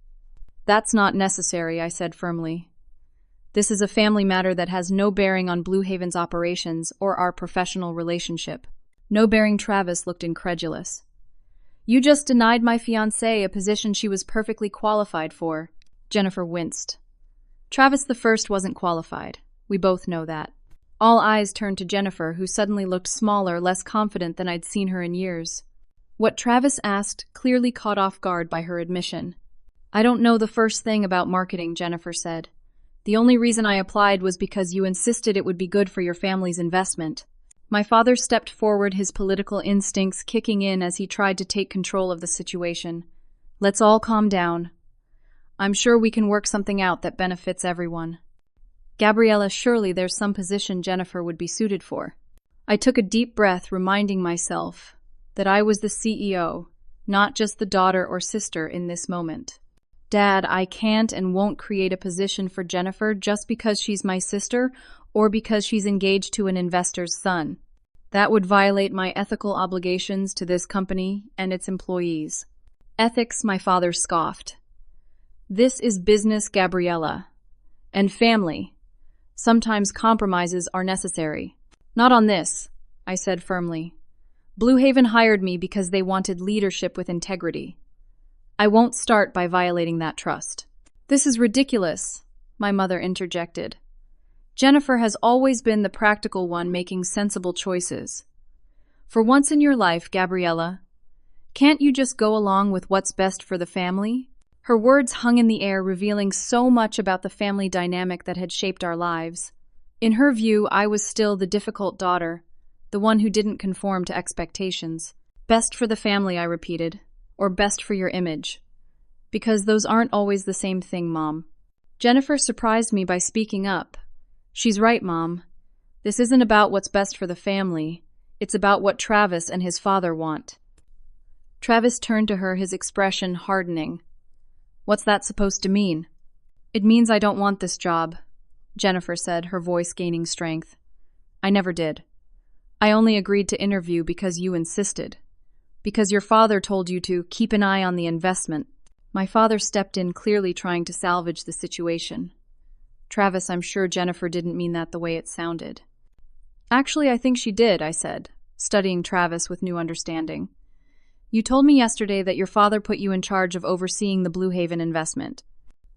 "That's not necessary," I said firmly. "This is a family matter that has no bearing on Blue Haven's operations or our professional relationship." No bearing. Travis looked incredulous. "You just denied my fiancé a position she was perfectly qualified for." Jennifer winced. Travis the First wasn't qualified. We both know that. All eyes turned to Jennifer, who suddenly looked smaller, less confident than I'd seen her in years. What Travis asked clearly caught off guard by her admission. "I don't know the first thing about marketing," Jennifer said. "The only reason I applied was because you insisted it would be good for your family's investment." My father stepped forward, his political instincts kicking in as he tried to take control of the situation. "Let's all calm down. I'm sure we can work something out that benefits everyone." "Gabriella, surely there's some position Jennifer would be suited for." I took a deep breath, reminding myself that I was the CEO, not just the daughter or sister in this moment. "Dad, I can't and won't create a position for Jennifer just because she's my sister or because she's engaged to an investor's son. That would violate my ethical obligations to this company and its employees." "Ethics?" my father scoffed. "This is business, Gabriella. And family. Sometimes compromises are necessary." "Not on this," I said firmly. "Blue Haven hired me because they wanted leadership with integrity. I won't start by violating that trust." "This is ridiculous," my mother interjected. "Jennifer has always been the practical one, making sensible choices. For once in your life, Gabriella, can't you just go along with what's best for the family?" Her words hung in the air, revealing so much about the family dynamic that had shaped our lives. In her view, I was still the difficult daughter, the one who didn't conform to expectations. "Best for the family," I repeated, "or best for your image. Because those aren't always the same thing, Mom." Jennifer surprised me by speaking up. "She's right, Mom. This isn't about what's best for the family. It's about what Travis and his father want." Travis turned to her, his expression hardening. "What's that supposed to mean?" "It means I don't want this job," Jennifer said, her voice gaining strength. "I never did. I only agreed to interview because you insisted. Because your father told you to keep an eye on the investment." My father stepped in, clearly trying to salvage the situation. "Travis, I'm sure Jennifer didn't mean that the way it sounded." "Actually, I think she did," I said, studying Travis with new understanding. "You told me yesterday that your father put you in charge of overseeing the Blue Haven investment.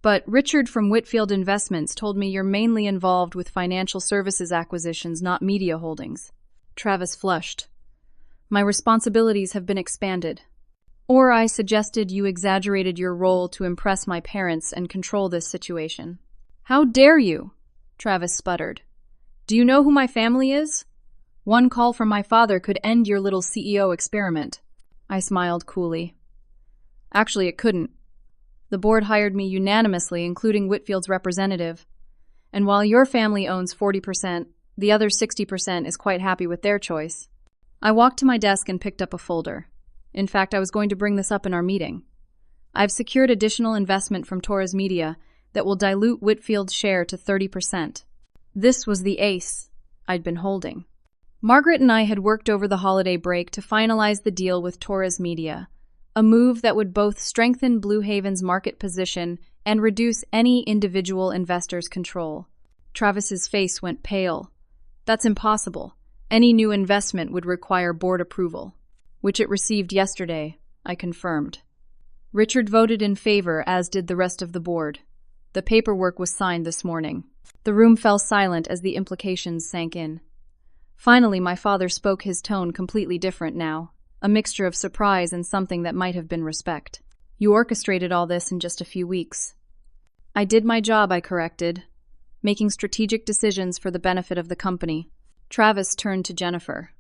But Richard from Whitfield Investments told me you're mainly involved with financial services acquisitions, not media holdings." Travis flushed. "My responsibilities have been expanded. Or I suggested you exaggerated your role to impress my parents and control this situation." "How dare you?" Travis sputtered. "Do you know who my family is? One call from my father could end your little CEO experiment." I smiled coolly. Actually, it couldn't. The board hired me unanimously, including Whitfield's representative. And while your family owns 40%, the other 60% is quite happy with their choice. I walked to my desk and picked up a folder. In fact, I was going to bring this up in our meeting. I've secured additional investment from Torres Media that will dilute Whitfield's share to 30%. This was the ace I'd been holding. Margaret and I had worked over the holiday break to finalize the deal with Torres Media, a move that would both strengthen Blue Haven's market position and reduce any individual investor's control. Travis's face went pale. That's impossible. Any new investment would require board approval, which it received yesterday, I confirmed. Richard voted in favor, as did the rest of the board. The paperwork was signed this morning. The room fell silent as the implications sank in. Finally, my father spoke, his tone completely different now, a mixture of surprise and something that might have been respect. You orchestrated all this in just a few weeks. I did my job, I corrected, making strategic decisions for the benefit of the company. Travis turned to Jennifer.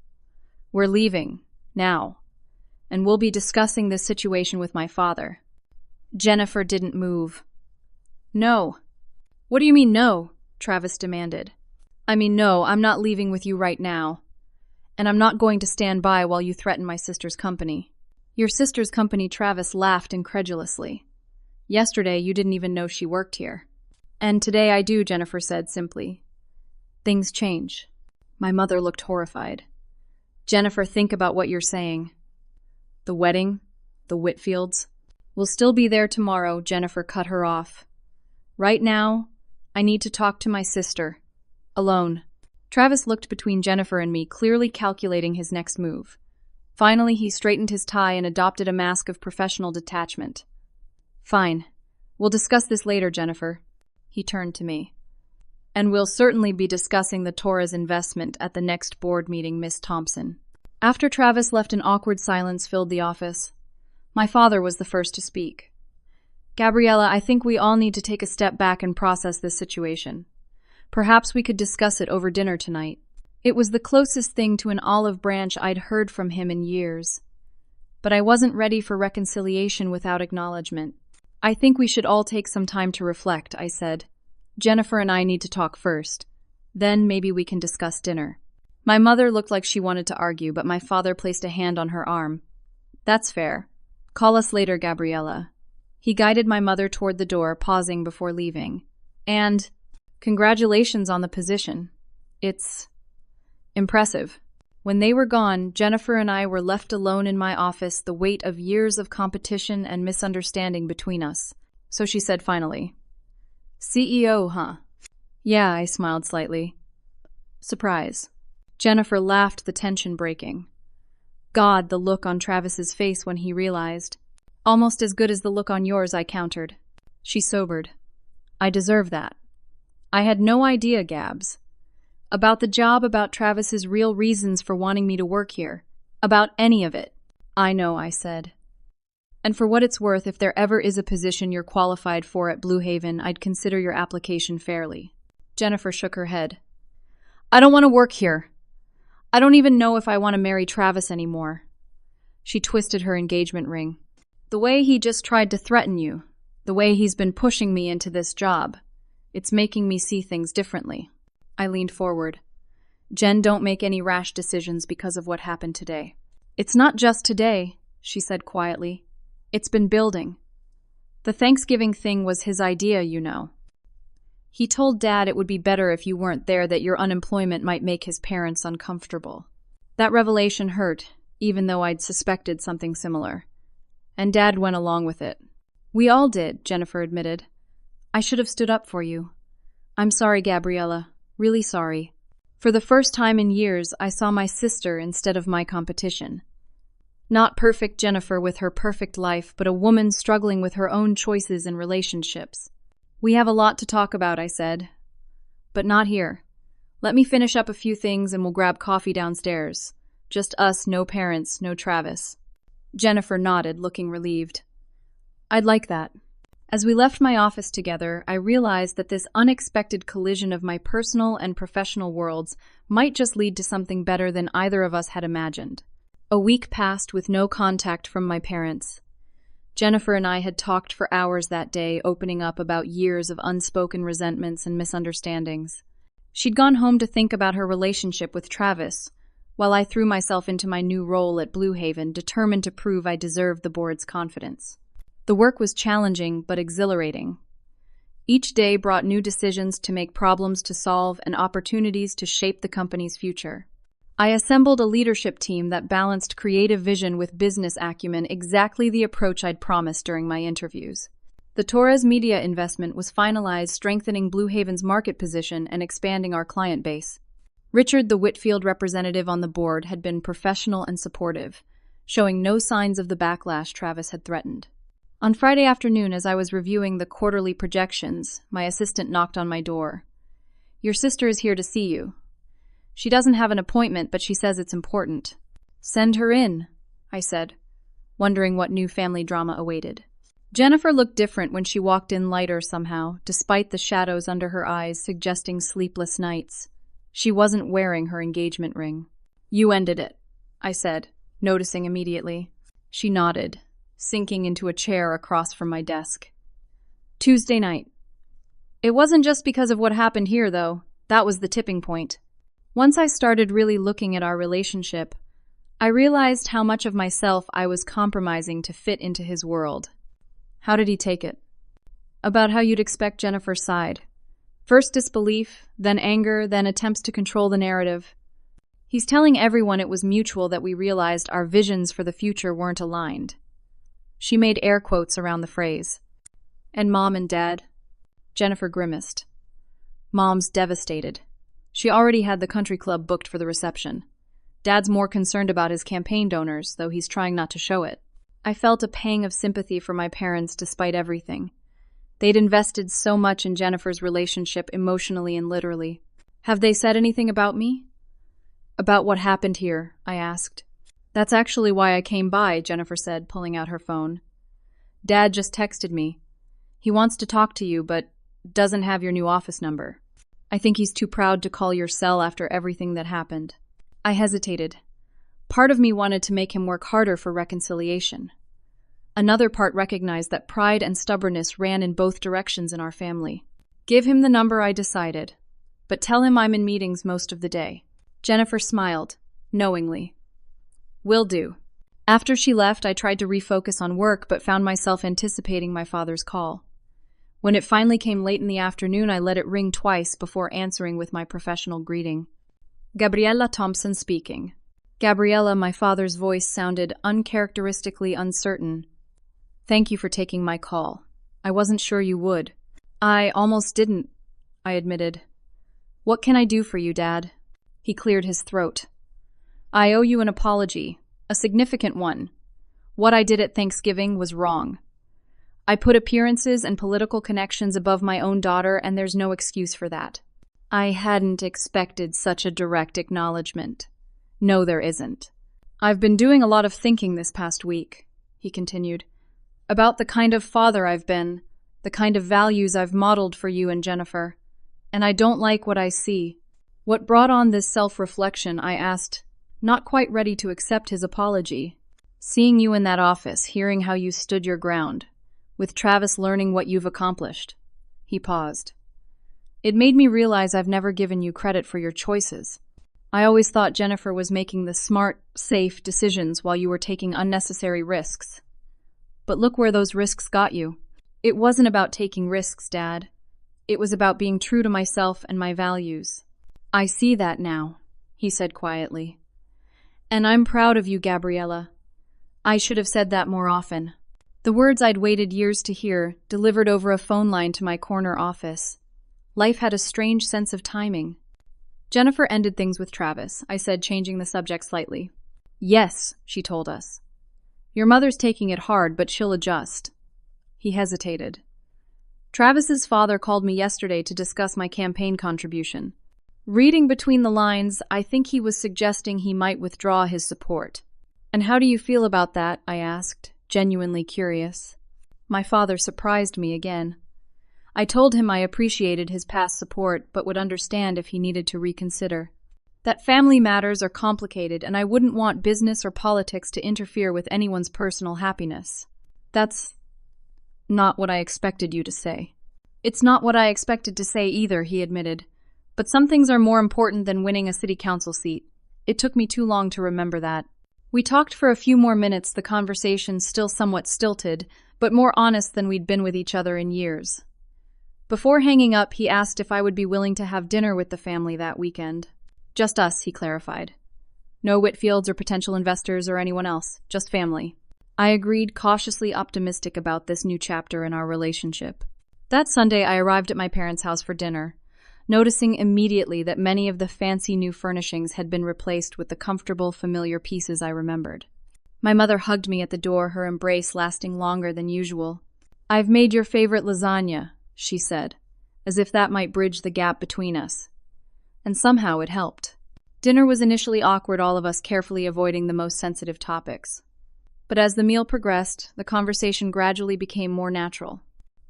We're leaving, now, and we'll be discussing this situation with my father. Jennifer didn't move. No. What do you mean, no? Travis demanded. I mean, no, I'm not leaving with you right now. And I'm not going to stand by while you threaten my sister's company. Your sister's company? Travis laughed incredulously. Yesterday, you didn't even know she worked here. And today I do, Jennifer said simply. Things change. My mother looked horrified. Jennifer, think about what you're saying. The wedding, the Whitfields, will still be there tomorrow, Jennifer cut her off. Right now, I need to talk to my sister. Alone. Travis looked between Jennifer and me, clearly calculating his next move. Finally, he straightened his tie and adopted a mask of professional detachment. Fine. We'll discuss this later, Jennifer. He turned to me. And we'll certainly be discussing the Torres investment at the next board meeting, Miss Thompson. After Travis left, an awkward silence filled the office. My father was the first to speak. Gabriella, I think we all need to take a step back and process this situation. Perhaps we could discuss it over dinner tonight. It was the closest thing to an olive branch I'd heard from him in years. But I wasn't ready for reconciliation without acknowledgement. I think we should all take some time to reflect, I said. Jennifer and I need to talk first. Then maybe we can discuss dinner. My mother looked like she wanted to argue, but my father placed a hand on her arm. That's fair. Call us later, Gabriella. He guided my mother toward the door, pausing before leaving. And congratulations on the position. It's impressive. When they were gone, Jennifer and I were left alone in my office, the weight of years of competition and misunderstanding between us. So she said finally, CEO, huh? Yeah, I smiled slightly. Surprise. Jennifer laughed, the tension breaking. God, the look on Travis's face when he realized. Almost as good as the look on yours, I countered. She sobered. I deserve that. I had no idea, Gabs. About the job, about Travis's real reasons for wanting me to work here. About any of it. I know, I said. And for what it's worth, if there ever is a position you're qualified for at Blue Haven, I'd consider your application fairly. Jennifer shook her head. I don't want to work here. I don't even know if I want to marry Travis anymore. She twisted her engagement ring. The way he just tried to threaten you, the way he's been pushing me into this job, it's making me see things differently. I leaned forward. Jen, don't make any rash decisions because of what happened today. It's not just today, she said quietly. It's been building. The Thanksgiving thing was his idea, you know. He told Dad it would be better if you weren't there, that your unemployment might make his parents uncomfortable. That revelation hurt, even though I'd suspected something similar. And Dad went along with it. We all did, Jennifer admitted. I should have stood up for you. I'm sorry, Gabriella. Really sorry. For the first time in years, I saw my sister instead of my competition. Not perfect Jennifer with her perfect life, but a woman struggling with her own choices and relationships. We have a lot to talk about, I said. But not here. Let me finish up a few things and we'll grab coffee downstairs. Just us, no parents, no Travis. Jennifer nodded, looking relieved. I'd like that. As we left my office together, I realized that this unexpected collision of my personal and professional worlds might just lead to something better than either of us had imagined. A week passed with no contact from my parents. Jennifer and I had talked for hours that day, opening up about years of unspoken resentments and misunderstandings. She'd gone home to think about her relationship with Travis, while I threw myself into my new role at Blue Haven, determined to prove I deserved the board's confidence. The work was challenging but exhilarating. Each day brought new decisions to make, problems to solve, and opportunities to shape the company's future. I assembled a leadership team that balanced creative vision with business acumen, exactly the approach I'd promised during my interviews. The Torres Media investment was finalized, strengthening Blue Haven's market position and expanding our client base. Richard, the Whitfield representative on the board, had been professional and supportive, showing no signs of the backlash Travis had threatened. On Friday afternoon, as I was reviewing the quarterly projections, my assistant knocked on my door. "Your sister is here to see you. She doesn't have an appointment, but she says it's important." "Send her in," I said, wondering what new family drama awaited. Jennifer looked different when she walked in, lighter somehow, despite the shadows under her eyes suggesting sleepless nights. She wasn't wearing her engagement ring. "You ended it," I said, noticing immediately. She nodded, sinking into a chair across from my desk. "Tuesday night. It wasn't just because of what happened here, though. That was the tipping point. Once I started really looking at our relationship, I realized how much of myself I was compromising to fit into his world." "How did he take it?" "About how you'd expect Jennifer's side. First disbelief, then anger, then attempts to control the narrative. He's telling everyone it was mutual, that we realized our visions for the future weren't aligned." She made air quotes around the phrase. "And Mom and Dad?" Jennifer grimaced. "Mom's devastated. She already had the country club booked for the reception. Dad's more concerned about his campaign donors, though he's trying not to show it." I felt a pang of sympathy for my parents despite everything. They'd invested so much in Jennifer's relationship, emotionally and literally. "Have they said anything about me?" "About what happened here?" I asked. "That's actually why I came by," Jennifer said, pulling out her phone. "Dad just texted me. He wants to talk to you, but doesn't have your new office number. I think he's too proud to call your cell after everything that happened." I hesitated. Part of me wanted to make him work harder for reconciliation. Another part recognized that pride and stubbornness ran in both directions in our family. "Give him the number," I decided, "but tell him I'm in meetings most of the day." Jennifer smiled, knowingly. "Will do." After she left, I tried to refocus on work, but found myself anticipating my father's call. When it finally came late in the afternoon, I let it ring twice before answering with my professional greeting. "Gabriella Thompson speaking." "Gabriella," my father's voice sounded uncharacteristically uncertain. "Thank you for taking my call. I wasn't sure you would." "I almost didn't," I admitted. "What can I do for you, Dad?" He cleared his throat. "I owe you an apology, a significant one. What I did at Thanksgiving was wrong. I put appearances and political connections above my own daughter, and there's no excuse for that." I hadn't expected such a direct acknowledgement. "No, there isn't. I've been doing a lot of thinking this past week," he continued, "about the kind of father I've been, the kind of values I've modeled for you and Jennifer, and I don't like what I see." "What brought on this self-reflection?" I asked, not quite ready to accept his apology. "Seeing you in that office, hearing how you stood your ground, with Travis learning what you've accomplished." He paused. "It made me realize I've never given you credit for your choices. I always thought Jennifer was making the smart, safe decisions while you were taking unnecessary risks. But look where those risks got you." "It wasn't about taking risks, Dad. It was about being true to myself and my values." "I see that now," he said quietly. "And I'm proud of you, Gabriella. I should have said that more often." The words I'd waited years to hear, delivered over a phone line to my corner office. Life had a strange sense of timing. "Jennifer ended things with Travis," I said, changing the subject slightly. "Yes," she told us. "Your mother's taking it hard, but she'll adjust." He hesitated. "Travis's father called me yesterday to discuss my campaign contribution. Reading between the lines, I think he was suggesting he might withdraw his support." "And how do you feel about that?" I asked, genuinely curious. My father surprised me again. I told him I appreciated his past support, but would understand if he needed to reconsider. That family matters are complicated, and I wouldn't want business or politics to interfere with anyone's personal happiness. That's not what I expected you to say. It's not what I expected to say either, he admitted. But some things are more important than winning a city council seat. It took me too long to remember that. We talked for a few more minutes, the conversation still somewhat stilted, but more honest than we'd been with each other in years. Before hanging up, he asked if I would be willing to have dinner with the family that weekend. Just us, he clarified. No Whitfields or potential investors or anyone else, just family. I agreed, cautiously optimistic about this new chapter in our relationship. That Sunday, I arrived at my parents' house for dinner, noticing immediately that many of the fancy new furnishings had been replaced with the comfortable, familiar pieces I remembered. My mother hugged me at the door, her embrace lasting longer than usual. "I've made your favorite lasagna," she said, as if that might bridge the gap between us. And somehow it helped. Dinner was initially awkward, all of us carefully avoiding the most sensitive topics. But as the meal progressed, the conversation gradually became more natural.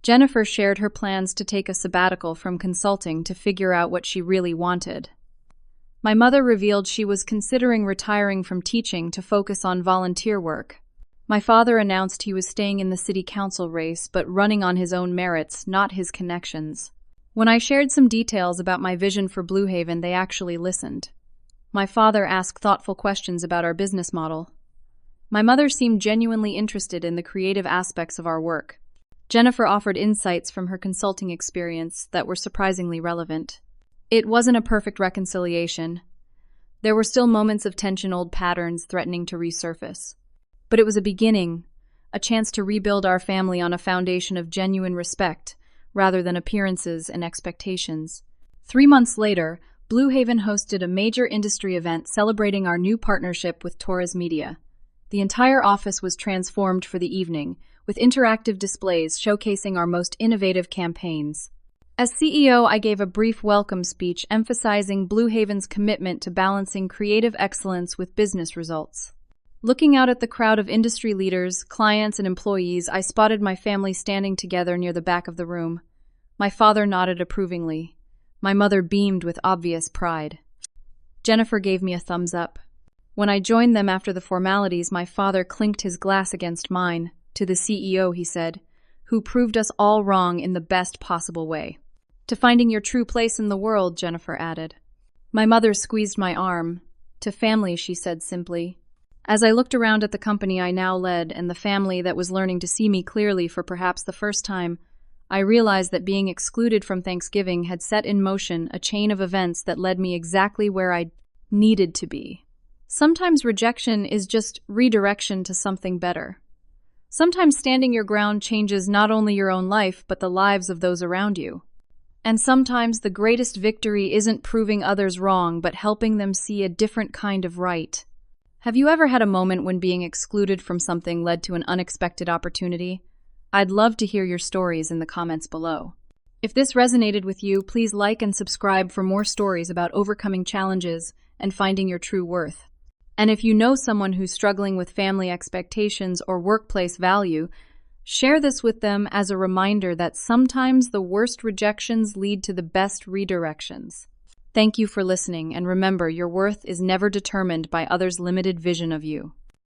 Jennifer shared her plans to take a sabbatical from consulting to figure out what she really wanted. My mother revealed she was considering retiring from teaching to focus on volunteer work. My father announced he was staying in the city council race, but running on his own merits, not his connections. When I shared some details about my vision for Blue Haven, they actually listened. My father asked thoughtful questions about our business model. My mother seemed genuinely interested in the creative aspects of our work. Jennifer offered insights from her consulting experience that were surprisingly relevant. It wasn't a perfect reconciliation. There were still moments of tension, old patterns threatening to resurface. But it was a beginning, a chance to rebuild our family on a foundation of genuine respect, rather than appearances and expectations. 3 months later, Blue Haven hosted a major industry event celebrating our new partnership with Torres Media. The entire office was transformed for the evening, with interactive displays showcasing our most innovative campaigns. As CEO, I gave a brief welcome speech emphasizing Blue Haven's commitment to balancing creative excellence with business results. Looking out at the crowd of industry leaders, clients, and employees, I spotted my family standing together near the back of the room. My father nodded approvingly. My mother beamed with obvious pride. Jennifer gave me a thumbs up. When I joined them after the formalities, my father clinked his glass against mine. "To the CEO," he said, "who proved us all wrong in the best possible way." "To finding your true place in the world," Jennifer added. My mother squeezed my arm. "To family," she said simply. As I looked around at the company I now led and the family that was learning to see me clearly for perhaps the first time, I realized that being excluded from Thanksgiving had set in motion a chain of events that led me exactly where I needed to be. Sometimes rejection is just redirection to something better. Sometimes standing your ground changes not only your own life, but the lives of those around you. And sometimes the greatest victory isn't proving others wrong, but helping them see a different kind of right. Have you ever had a moment when being excluded from something led to an unexpected opportunity? I'd love to hear your stories in the comments below. If this resonated with you, please like and subscribe for more stories about overcoming challenges and finding your true worth. And if you know someone who's struggling with family expectations or workplace value, share this with them as a reminder that sometimes the worst rejections lead to the best redirections. Thank you for listening, and remember, your worth is never determined by others' limited vision of you.